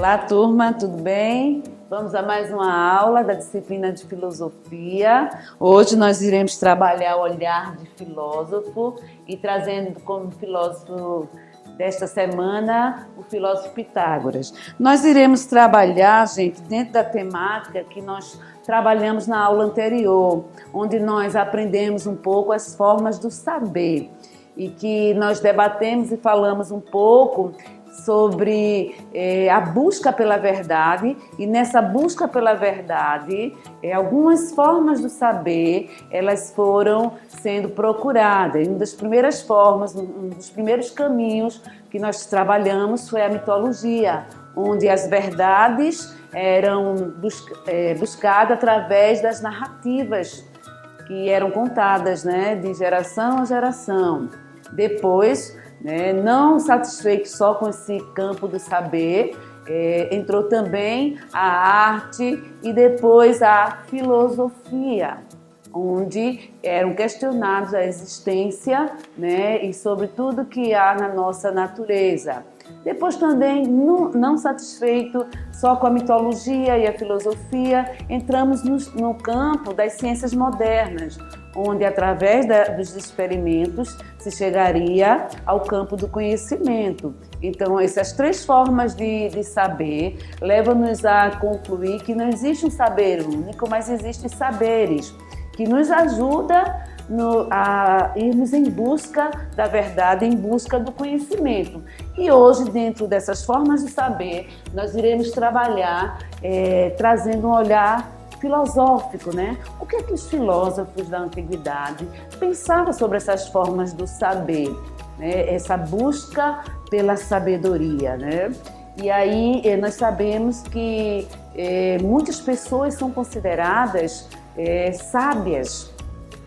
Olá, turma, tudo bem? Vamos a mais uma aula da disciplina de filosofia. Hoje nós iremos trabalhar o olhar de filósofo e trazendo como filósofo desta semana o filósofo Pitágoras. Nós iremos trabalhar, gente, dentro da temática que nós trabalhamos na aula anterior, onde nós aprendemos um pouco as formas do saber e que nós debatemos e falamos um pouco sobre a busca pela verdade, e nessa busca pela verdade, algumas formas do saber, elas foram sendo procuradas. Uma das primeiras formas, um dos primeiros caminhos que nós trabalhamos foi a mitologia, onde as verdades eram buscadas através das narrativas que eram contadas, né, de geração a geração. Depois, não satisfeito só com esse campo do saber, entrou também a arte e depois a filosofia, onde eram questionados a existência, e sobre tudo que há na nossa natureza. Depois também, não satisfeito só com a mitologia e a filosofia, entramos no campo das ciências modernas, onde através dos experimentos se chegaria ao campo do conhecimento. Então, essas três formas de saber levam-nos a concluir que não existe um saber único, mas existem saberes que nos ajudam a irmos em busca da verdade, em busca do conhecimento. E hoje, dentro dessas formas de saber, nós iremos trabalhar trazendo um olhar filosófico, O que é que os filósofos da antiguidade pensavam sobre essas formas do saber, Essa busca pela sabedoria, E aí nós sabemos que muitas pessoas são consideradas sábias.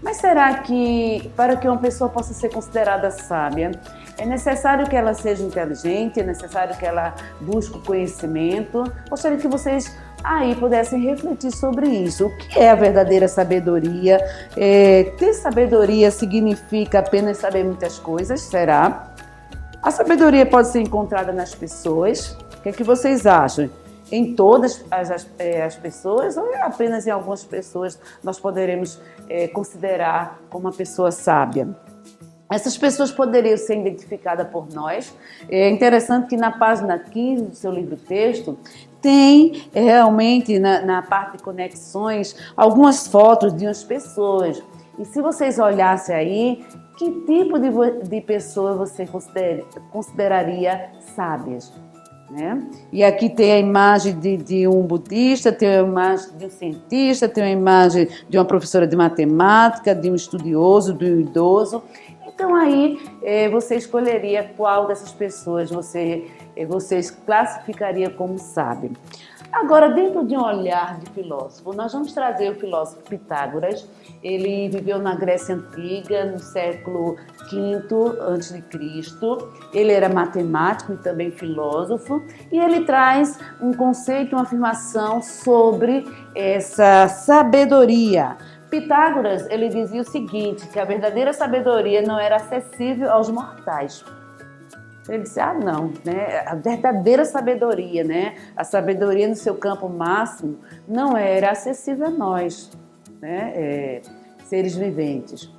Mas será que, para que uma pessoa possa ser considerada sábia, é necessário que ela seja inteligente, é necessário que ela busque o conhecimento? Gostaria que vocês aí pudessem refletir sobre isso. O que é a verdadeira sabedoria? Ter sabedoria significa apenas saber muitas coisas? Será? A sabedoria pode ser encontrada nas pessoas? O que é que vocês acham? Em todas as pessoas ou apenas em algumas pessoas nós poderemos considerar como uma pessoa sábia? Essas pessoas poderiam ser identificadas por nós. É interessante que na página 15 do seu livro-texto tem realmente na parte de conexões algumas fotos de umas pessoas. E se vocês olhassem aí, que tipo de pessoa você consideraria sábias? E aqui tem a imagem de um budista, tem a imagem de um cientista, tem a imagem de uma professora de matemática, de um estudioso, de um idoso. Então aí você escolheria qual dessas pessoas vocês classificaria como sábio. Agora, dentro de um olhar de filósofo, nós vamos trazer o filósofo Pitágoras. Ele viveu na Grécia Antiga, no século V a.C. Ele era matemático e também filósofo. E ele traz um conceito, uma afirmação sobre essa sabedoria. Pitágoras, ele dizia o seguinte, que a verdadeira sabedoria não era acessível aos mortais. Ele disse, não, a verdadeira sabedoria, a sabedoria no seu campo máximo não era acessível a nós, seres viventes.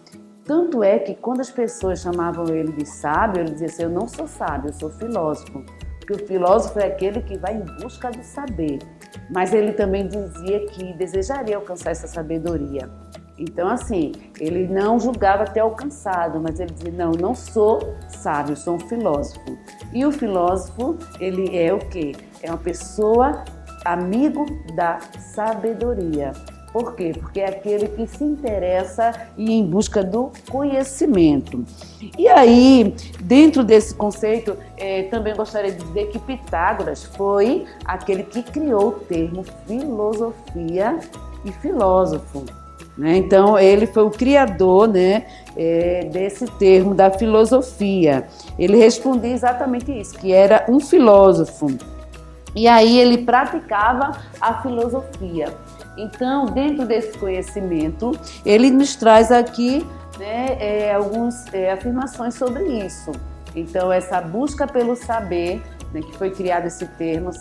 Tanto é que quando as pessoas chamavam ele de sábio, ele dizia assim, eu não sou sábio, eu sou filósofo. Porque o filósofo é aquele que vai em busca do saber. Mas ele também dizia que desejaria alcançar essa sabedoria. Então, assim, ele não julgava ter alcançado, mas ele dizia, não sou sábio, sou um filósofo. E o filósofo, ele é o quê? É uma pessoa amigo da sabedoria. Por quê? Porque é aquele que se interessa e ir em busca do conhecimento. E aí, dentro desse conceito, também gostaria de dizer que Pitágoras foi aquele que criou o termo filosofia e filósofo. Então, ele foi o criador desse termo da filosofia. Ele respondia exatamente isso, que era um filósofo. E aí ele praticava a filosofia. Então, dentro desse conhecimento, ele nos traz aqui algumas afirmações sobre isso. Então, essa busca pelo saber né, que foi criado esse termo,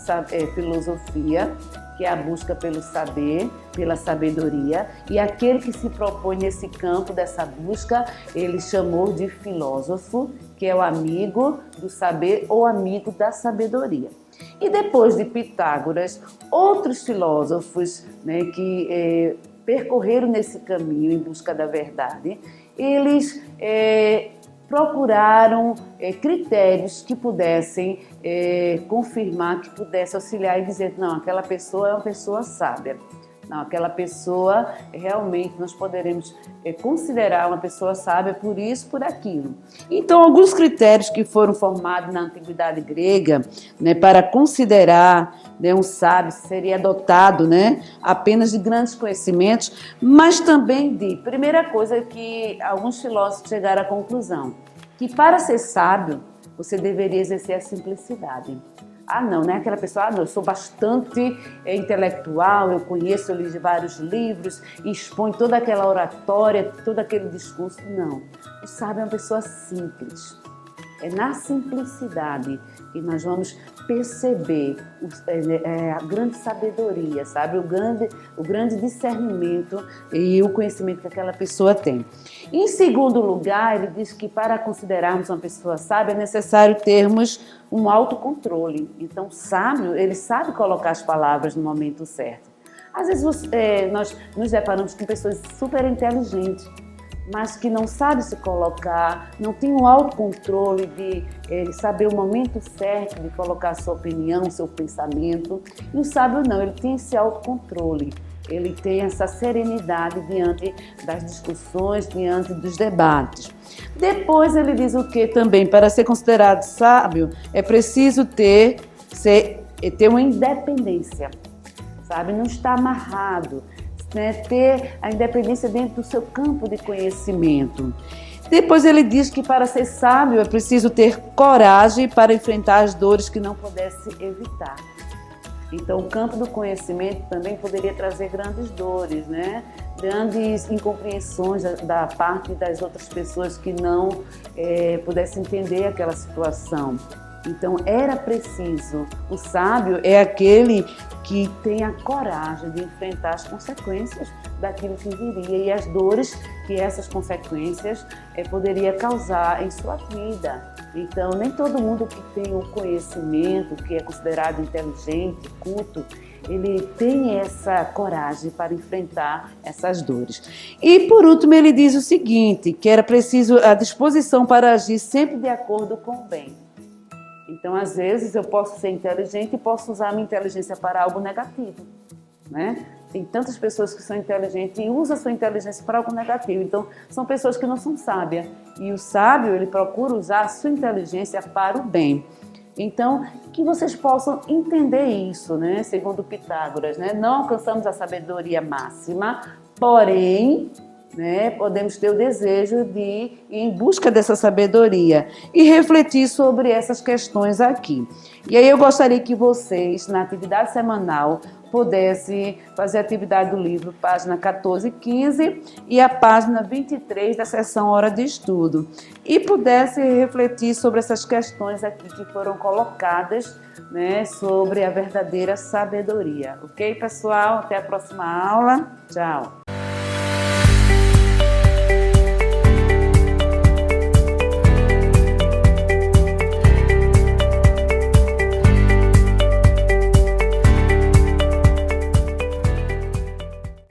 filosofia, que é a busca pelo saber, pela sabedoria, e aquele que se propõe nesse campo dessa busca, ele chamou de filósofo, que é o amigo do saber ou amigo da sabedoria. E depois de Pitágoras, outros filósofos, né, que percorreram nesse caminho em busca da verdade, eles procuraram critérios que pudessem confirmar, que pudessem auxiliar e dizer, não, aquela pessoa é uma pessoa sábia. Não, aquela pessoa realmente nós poderemos considerar uma pessoa sábia por isso, por aquilo. Então, alguns critérios que foram formados na antiguidade grega, né, para considerar, né, um sábio seria dotado, né, apenas de grandes conhecimentos, mas também de, primeira coisa que alguns filósofos chegaram à conclusão, que para ser sábio você deveria exercer a simplicidade. Ah, não, né? Aquela pessoa, não, eu sou bastante intelectual, eu conheço, eu li vários livros, e expõe toda aquela oratória, todo aquele discurso. Não, o sábio é uma pessoa simples. É na simplicidade que nós vamos perceber a grande sabedoria, sabe? O grande discernimento e o conhecimento que aquela pessoa tem. Em segundo lugar, ele diz que para considerarmos uma pessoa sábia é necessário termos um autocontrole. Então, o sábio, ele sabe colocar as palavras no momento certo. Às vezes nós nos deparamos com pessoas super inteligentes, mas que não sabe se colocar, não tem o autocontrole de saber o momento certo de colocar a sua opinião, seu pensamento. E o sábio não, ele tem esse autocontrole, ele tem essa serenidade diante das discussões, diante dos debates. Depois ele diz o que também, para ser considerado sábio, é preciso ter uma independência, sabe? Não estar amarrado, né, ter a independência dentro do seu campo de conhecimento. Depois ele diz que para ser sábio é preciso ter coragem para enfrentar as dores que não pudesse evitar. Então, o campo do conhecimento também poderia trazer grandes dores, né? Grandes incompreensões da parte das outras pessoas que não pudessem entender aquela situação. Então, era preciso. O sábio é aquele que tem a coragem de enfrentar as consequências daquilo que viria e as dores que essas consequências poderia causar em sua vida. Então, nem todo mundo que tem o conhecimento, que é considerado inteligente, culto, ele tem essa coragem para enfrentar essas dores. E, por último, ele diz o seguinte, que era preciso a disposição para agir sempre de acordo com o bem. Então, às vezes, eu posso ser inteligente e posso usar a minha inteligência para algo negativo, né? Tem tantas pessoas que são inteligentes e usam a sua inteligência para algo negativo. Então, são pessoas que não são sábias. E o sábio, ele procura usar a sua inteligência para o bem. Então, que vocês possam entender isso, né? Segundo Pitágoras, né? Não alcançamos a sabedoria máxima, porém, né, podemos ter o desejo de ir em busca dessa sabedoria e refletir sobre essas questões aqui. E aí eu gostaria que vocês, na atividade semanal, pudessem fazer a atividade do livro, página 14 e 15 e a página 23 da seção Hora de Estudo. E pudessem refletir sobre essas questões aqui que foram colocadas, né, sobre a verdadeira sabedoria. Ok, pessoal? Até a próxima aula. Tchau!